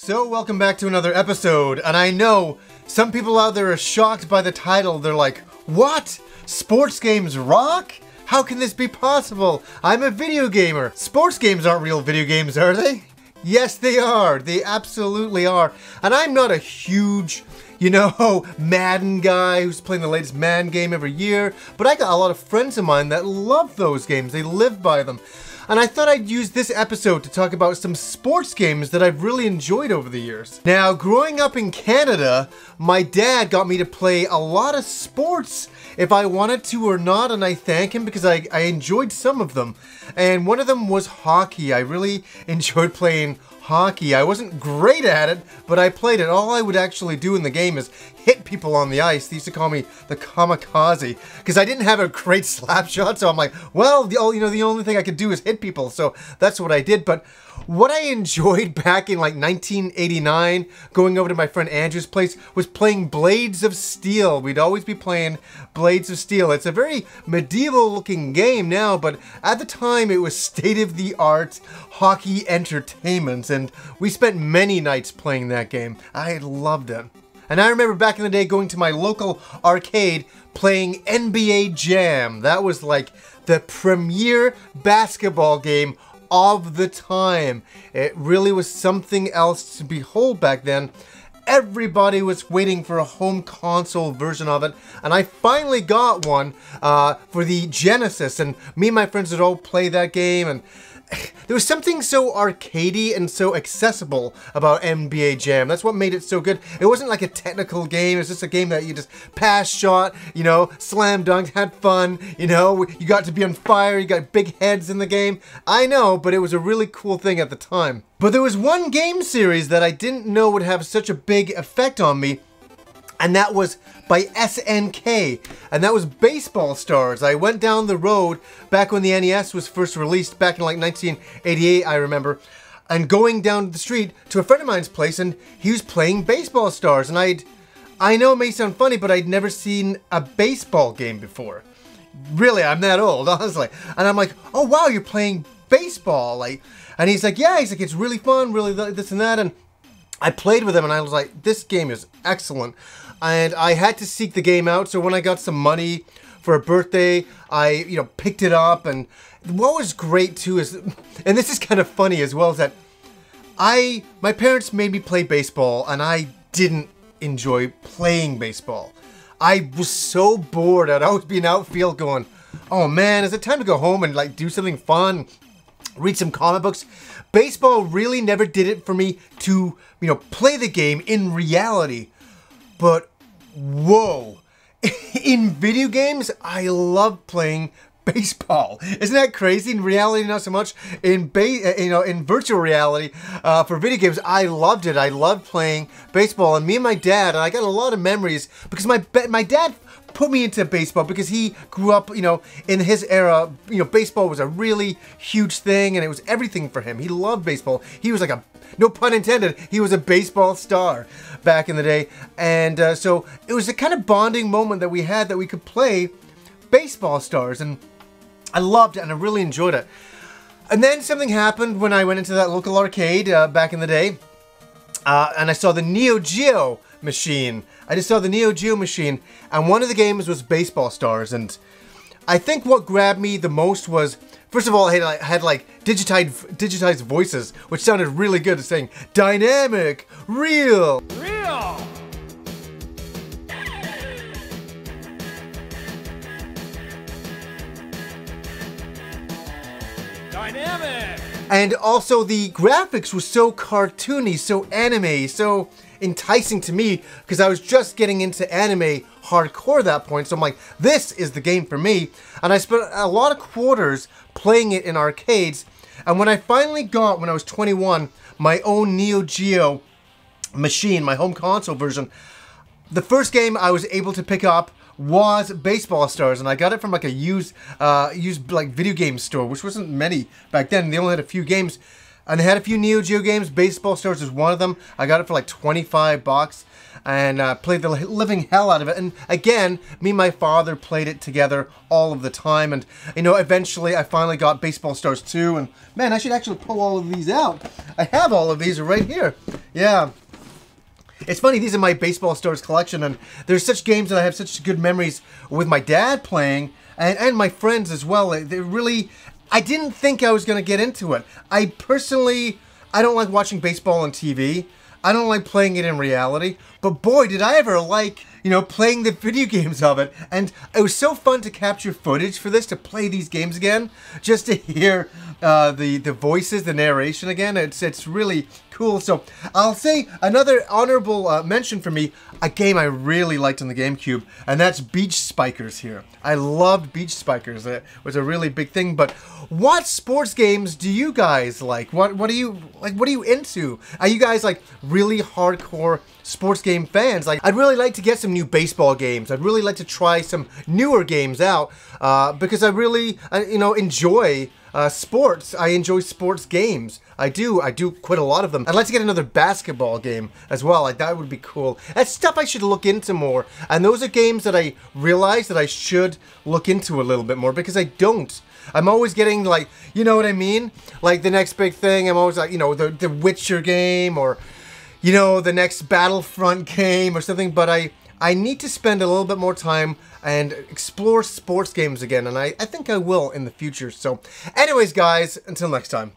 So welcome back to another episode, and I know some people out there are shocked by the title. They're like, what? Sports games rock? How can this be possible? I'm a video gamer. Sports games aren't real video games, are they? Yes, they are. They absolutely are. And I'm not a huge, Madden guy who's playing the latest Madden game every year, but I got a lot of friends of mine that love those games. They live by them. And I thought I'd use this episode to talk about some sports games that I've really enjoyed over the years. Now, growing up in Canada, my dad got me to play a lot of sports if I wanted to or not, and I thank him because I enjoyed some of them. And one of them was hockey. I really enjoyed playing hockey. I wasn't great at it, but I played it. All I would actually do in the game is hit people on the ice. They used to call me the kamikaze because I didn't have a great slap shot. So I'm like, well, the only thing I could do is hit people. So that's what I did. But what I enjoyed back in like 1989, going over to my friend Andrew's place, was playing Blades of Steel. We'd always be playing Blades of Steel. It's a very medieval looking game now, but at the time it was state-of-the-art hockey entertainment, and we spent many nights playing that game. I loved it. And I remember back in the day going to my local arcade playing NBA Jam. That was like the premier basketball game of the time. It really was something else to behold back then. Everybody was waiting for a home console version of it, and I finally got one for the Genesis, and me and my friends would all play that game, and there was something so arcadey and so accessible about NBA Jam. That's what made it so good. It wasn't like a technical game. It was just a game that you just pass, shot, slam dunked, had fun, you got to be on fire, you got big heads in the game. I know, but it was a really cool thing at the time. But there was one game series that I didn't know would have such a big effect on me, and that was by SNK, and that was Baseball Stars. I went down the road back when the NES was first released, back in like 1988, I remember, and going down the street to a friend of mine's place, and he was playing Baseball Stars, and I know it may sound funny, but I'd never seen a baseball game before. Really, I'm that old, honestly. And I'm like, oh wow, you're playing baseball, and he's like, yeah, it's really fun, really this and that, and I played with him, and I was like, this game is excellent. And I had to seek the game out, so when I got some money for a birthday, I, picked it up. And what was great too is, and this is kind of funny as well, is that my parents made me play baseball, and I didn't enjoy playing baseball. I was so bored. I'd always be in outfield going, oh man, is it time to go home and like do something fun, read some comic books? Baseball really never did it for me to, play the game in reality. But whoa, in video games, I love playing baseball. Isn't that crazy? In reality, not so much. In virtual reality, for video games, I loved it. I loved playing baseball. And me and my dad, and I got a lot of memories because my dad put me into baseball because he grew up, in his era, baseball was a really huge thing, and it was everything for him. He loved baseball. He was like no pun intended, he was a baseball star back in the day. And so it was a kind of bonding moment that we had, that we could play Baseball Stars, and I loved it and I really enjoyed it. And then something happened when I went into that local arcade back in the day, and I saw the Neo Geo machine. I just saw the Neo Geo machine, and one of the games was Baseball Stars, and I think what grabbed me the most was, first of all, I had like digitized voices, which sounded really good, saying dynamic, real. Dynamic! And also the graphics were so cartoony, so anime, so enticing to me, because I was just getting into anime hardcore at that point. So I'm like, this is the game for me. And I spent a lot of quarters playing it in arcades. And when I finally got, when I was 21, my own Neo Geo machine, my home console version, the first game I was able to pick up was Baseball Stars, and I got it from like a used like video game store, which wasn't many back then. They only had a few games. And they had a few Neo Geo games. Baseball Stars is one of them. I got it for like 25 bucks. And played the living hell out of it. And again, me and my father played it together all of the time. And, you know, eventually I finally got Baseball Stars 2. And, man, I should actually pull all of these out. I have all of these right here. Yeah. It's funny, these are my Baseball Stars collection. And there's such games that I have such good memories with my dad playing. And my friends as well. They really... I didn't think I was going to get into it. I don't like watching baseball on TV. I don't like playing it in reality, but boy, did I ever like, you know, playing the video games of it. And it was so fun to capture footage for this, to play these games again, just to hear the voices, the narration again. It's really cool. So I'll say another honorable mention for me, a game I really liked on the GameCube, and that's Beach Spikers here. I loved Beach Spikers. It was a really big thing. But what sports games do you guys like? What are you into? Are you guys like really hardcore sports game fans? Like, I'd really like to get some new baseball games. I'd really like to try some newer games out because I really you know, enjoy sports. I enjoy sports games. I do quite a lot of them. I'd like to get another basketball game as well. Like, that would be cool. That's stuff I should look into more. And those are games that I realize that I should look into a little bit more, because I don't. I'm always getting, like, you know what I mean? Like, the next big thing, I'm always like, you know, the Witcher game, or, you know, the next Battlefront game or something. But I need to spend a little bit more time and explore sports games again, and I think I will in the future. So anyways, guys, until next time.